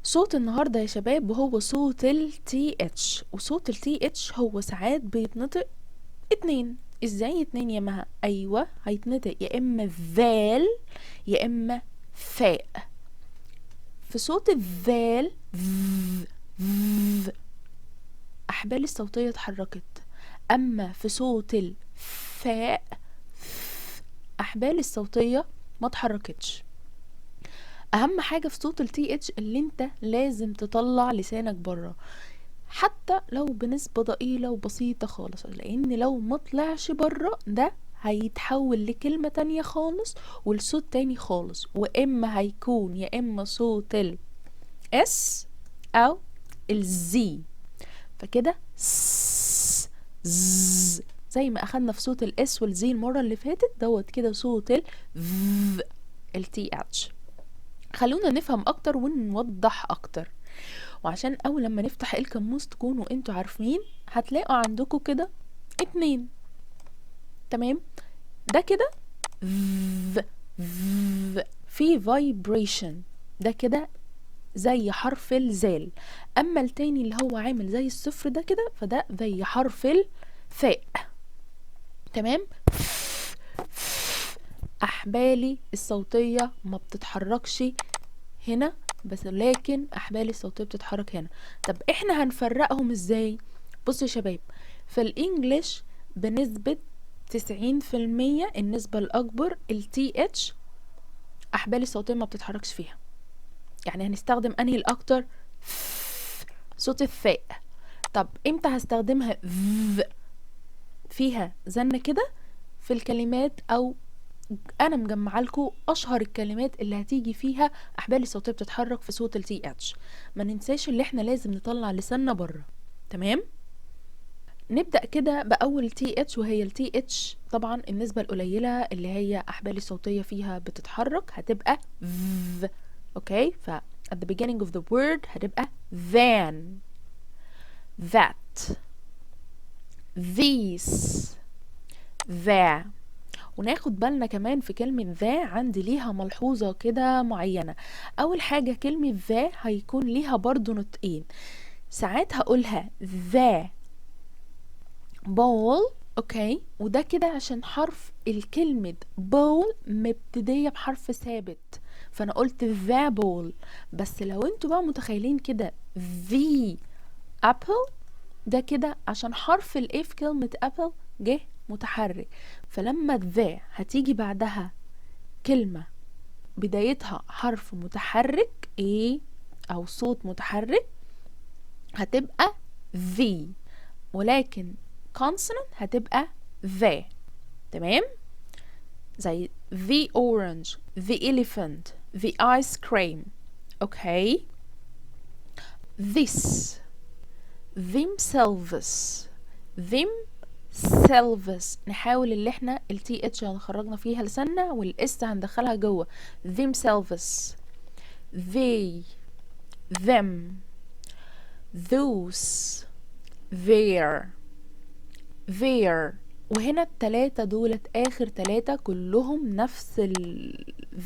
صوت النهاردة يا شباب هو صوت ال TH، وصوت ال TH هو ساعات بيتنطق اتنين. ازاي اتنين يا مها؟ ايوه، هيتنطق يا اما ذال يا اما فاء. في صوت الذال احبال الصوتية اتحركت، اما في صوت الفاء احبال الصوتية ما اتحركتش. اهم حاجة في صوت ال TH اللي انت لازم تطلع لسانك بره، حتى لو بنسبة ضئيلة وبسيطة خالص، لان لو ما طلعش بره ده هيتحول لكلمة تانية خالص ولصوت تاني خالص، واما هيكون يا اما صوت ال S او ال Z. فكده زي ما اخدنا في صوت ال S وال Z المرة اللي فاتت، دوت كده صوت ال TH. خلونا نفهم اكتر ونوضح اكتر، وعشان اول لما نفتح القاموس تكونوا انتوا عارفين، هتلاقوا عندكم كده اتنين. تمام، ده كده في vibration، ده كده زي حرف الزال. اما التاني اللي هو عامل زي الصفر ده كده، فده زي حرف الفاء. تمام، احبالي الصوتية ما بتتحركش هنا بس، لكن احبالي الصوتية بتتحرك هنا. طب احنا هنفرقهم ازاي؟ بصوا يا شباب، في الانجليش بنسبة 90%، النسبة الاكبر ال TH احبالي الصوتية ما بتتحركش فيها. يعني هنستخدم انهي الاكتر؟ صوت الثاء. طب امتى هستخدمها فيها زنة كده؟ في الكلمات، او انا مجمعه لكم اشهر الكلمات اللي هتيجي فيها احبال الصوتيه بتتحرك في صوت ال TH. ما ننساش اللي احنا لازم نطلع لساننا بره. تمام، نبدأ كده بأول TH، وهي ال TH طبعا النسبة القليلة اللي هي أحبال الصوتية فيها بتتحرك هتبقى v. اوكي، ف at the beginning of the word هتبقى than, that, these, their. وناخد بالنا كمان في كلمة ذا، عندي ليها ملحوظة كده معينة. أول حاجة كلمة ذا هيكون ليها برضو نطقين، ساعات هقولها ذا بول. اوكي، وده كده عشان حرف الكلمة بول مبتدية بحرف ثابت، فانا قلت ذا بول. بس لو انتوا بقى متخيلين كده the apple، ده كده عشان حرف الايه في كلمة apple جه متحرك، فلما ذا هتيجي بعدها كلمة بدايتها حرف متحرك ايه او صوت متحرك هتبقى the، ولكن consonant هتبقى the. تمام، زي the orange, the elephant, the ice cream. اوكي، this, themselves, themselves. نحاول اللي احنا ال TH هنخرجنا فيها لساننا والاس هندخلها جوه. themselves, they, them, those, their, their. وهنا التلاتة دولت اخر تلاتة كلهم نفس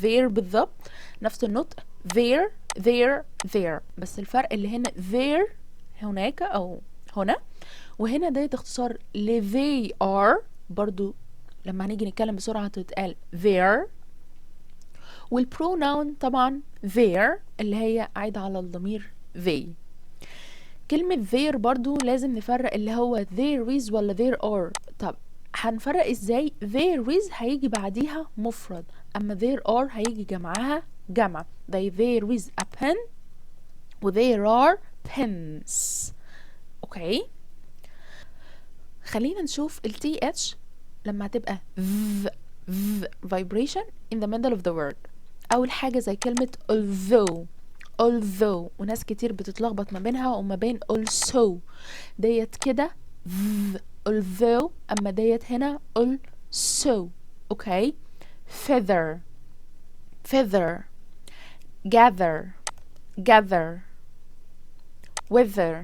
their بالظبط، نفس النطق their their their، بس الفرق اللي هنا their هناك او هنا، وهنا ديت اختصار ل they are. برضو لما هنيجي نتكلم بسرعة تتقال their. والpronoun طبعا their اللي هي عايدة على الضمير they. كلمة their برضو لازم نفرق اللي هو there is ولا there are. طب هنفرق ازاي؟ there is هيجي بعديها مفرد، اما there are هيجي جمعها جمع، زي there is a pen و there are pens. اوكي، خلينا نشوف ال TH لما هتبقى vibration in the middle of the word. اول حاجة زي كلمة although، وناس كتير بتتلخبط ما بينها وما بين also. ديت كده although، اما ديت هنا also. اوكي، feather gather wither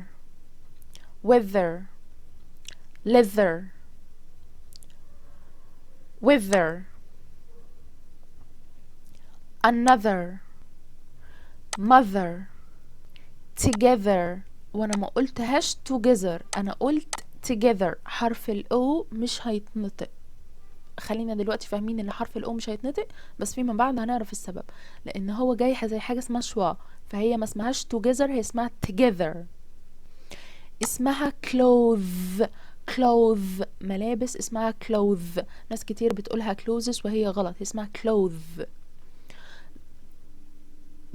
leather wither another mother together، وانا ما قلتهاش together، انا قلت together. حرف ال O مش هيتنطق. خلينا دلوقتي فاهمين ان حرف ال O مش هيتنطق، بس فيما بعد هنعرف السبب، لان هو جاي زي حاجة اسمها شوا، فهي ما اسمهاش together، هي اسمها together. اسمها clothes. clothes ملابس، اسمها clothes. ناس كتير بتقولها clothes وهي غلط، هي اسمها clothes.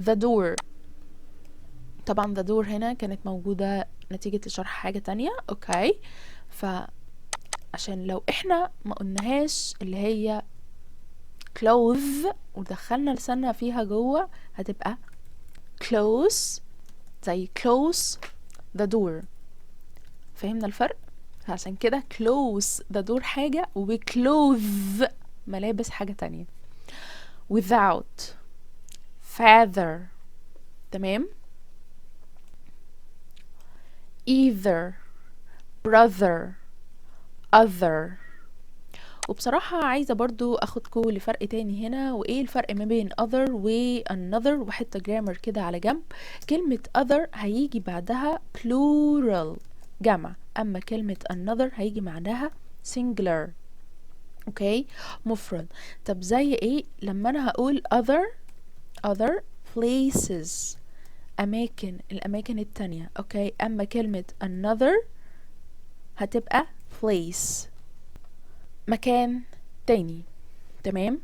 the door. طبعا the door هنا كانت موجودة نتيجة لشرح حاجة تانية. اوكي، فعشان لو احنا ما قلناهاش اللي هي clothes ودخلنا لساننا فيها جوه هتبقى close، زي close the door. فهمنا الفرق؟ عشان كده close the door حاجة و clothes ملابس حاجة تانية. without father. تمام. either brother other. وبصراحة عايزة برضو اخدكوا لفرق تاني هنا، وايه الفرق ما بين other و another، وحتى grammar كده على جنب. كلمة other هيجي بعدها plural جمع، اما كلمة another هيجي معناها singular. اوكي، مفرد. طب زي ايه؟ لما انا هقول other places، اماكن، الاماكن التانية. اوكي، اما كلمة another هتبقى place، مكان تاني. تمام.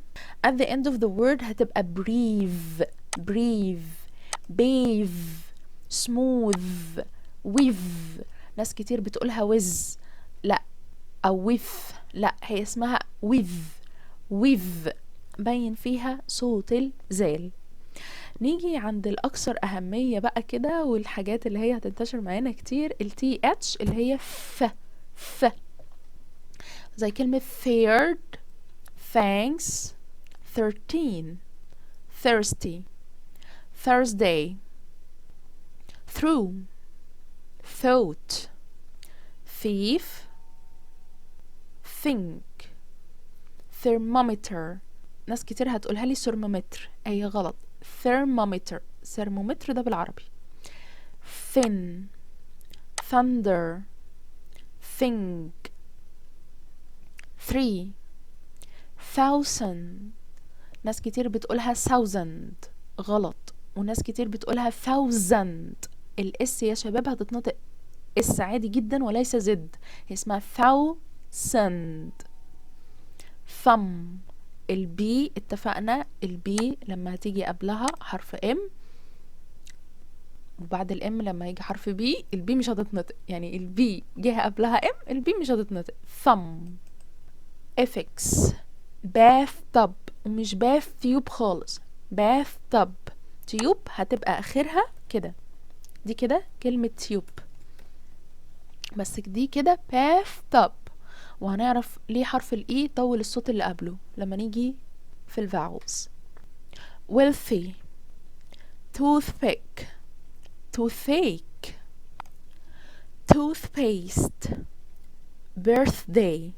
at the end of the word هتبقى brave bathe smooth with. ناس كتير بتقولها with لا، او with لا، هي اسمها with بين فيها صوت الزال. نيجي عند الأكثر أهمية بقى كده، والحاجات اللي هي هتنتشر معانا كتير، ال TH اللي هي ف زي كلمة third thanks 13 thirsty Thursday through thought thief think thermometer. ناس كتير هتقولها لي thermometer، أي غلط، thermometer ده بالعربي. thin thunder think 3000. ناس كتير بتقولها thousand غلط، وناس كتير بتقولها thousand. الاس يا شباب هتتنطق اس عادي جدا وليس زد، هي اسمها thousand. thumb البي، اتفقنا البي لما هتيجي قبلها حرف ام، وبعد الام لما يجي حرف بي، البي مش هتتنطق، يعني البي جه قبلها ام، البي مش هتتنطق. thumb ethics bathtub، ومش bath tube خالص، bathtub. تيوب هتبقى اخرها كده، دي كده كلمة تيوب، بس دي كده bathtub. وهنعرف ليه حرف الاي طول الصوت اللي قبله لما نيجي في الفاولز. wealthy toothpick toothache toothpaste birthday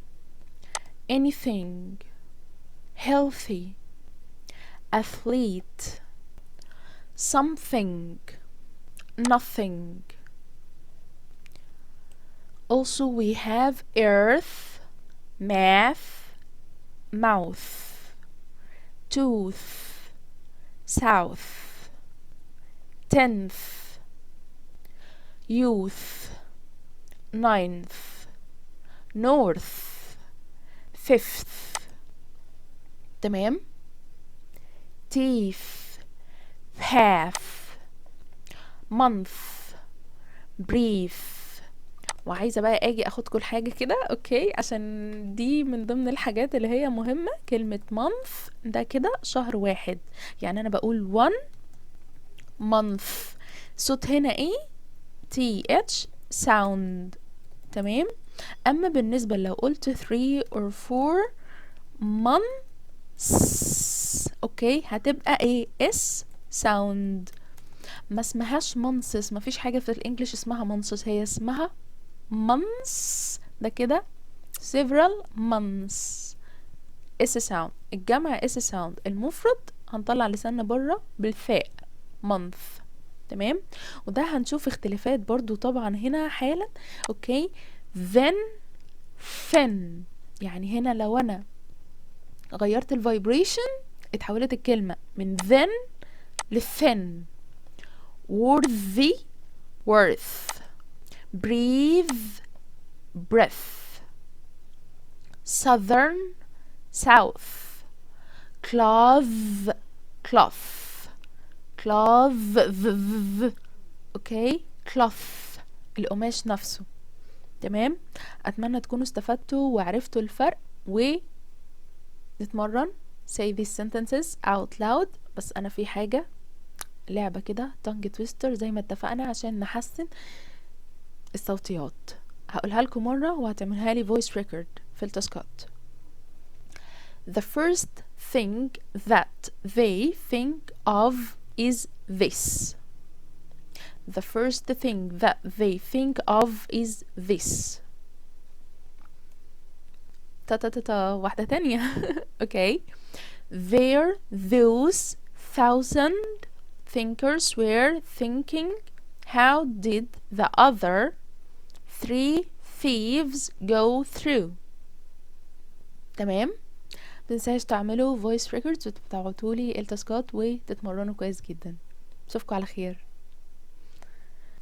anything healthy athlete something nothing. Also we have earth math mouth tooth south tenth youth ninth north fifth. تمام. teeth path month brief. وعايزة بقى اجي اخد كل حاجة كده اوكي، عشان دي من ضمن الحاجات اللي هي مهمة. كلمة month ده كده شهر واحد، يعني انا بقول one month، صوت هنا ايه؟ TH sound. تمام. اما بالنسبة لو قلت 3 or 4 months اوكي هتبقى ايه؟ S sound. ما اسمهاش months، ما فيش حاجة في الانجليش اسمها months، هي اسمها months. ده كده several months S sound. الجمع S sound، المفرد هنطلع لساننا بره بالفاء month. تمام. وده هنشوف اختلافات برضو طبعا هنا حالا. اوكي. then thin، يعني هنا لو انا غيرت الفايبريشن اتحولت الكلمة من then ل thin. worthy worth، breathe breath، southern south، cloth cloth، cloth اوكي، cloth القماش نفسه. تمام. اتمنى تكونوا استفدتوا وعرفتوا الفرق ونتمرن say these sentences out loud. بس انا في حاجة لعبة كده tongue twister زي ما اتفقنا عشان نحسن الصوتيات، هقولها لكم مرة وهتعملها لي voice record في التاسكات. The first thing that they think of is this. The first thing that they think of is this. تا تا تا تا واحدة تانية. okay. There those thousand thinkers were thinking, how did the other three thieves go through. تمام. متنساش تعملوا voice records وتبعتولي التاسكات وتتمرنوا كويس جدا. اشوفكم على خير.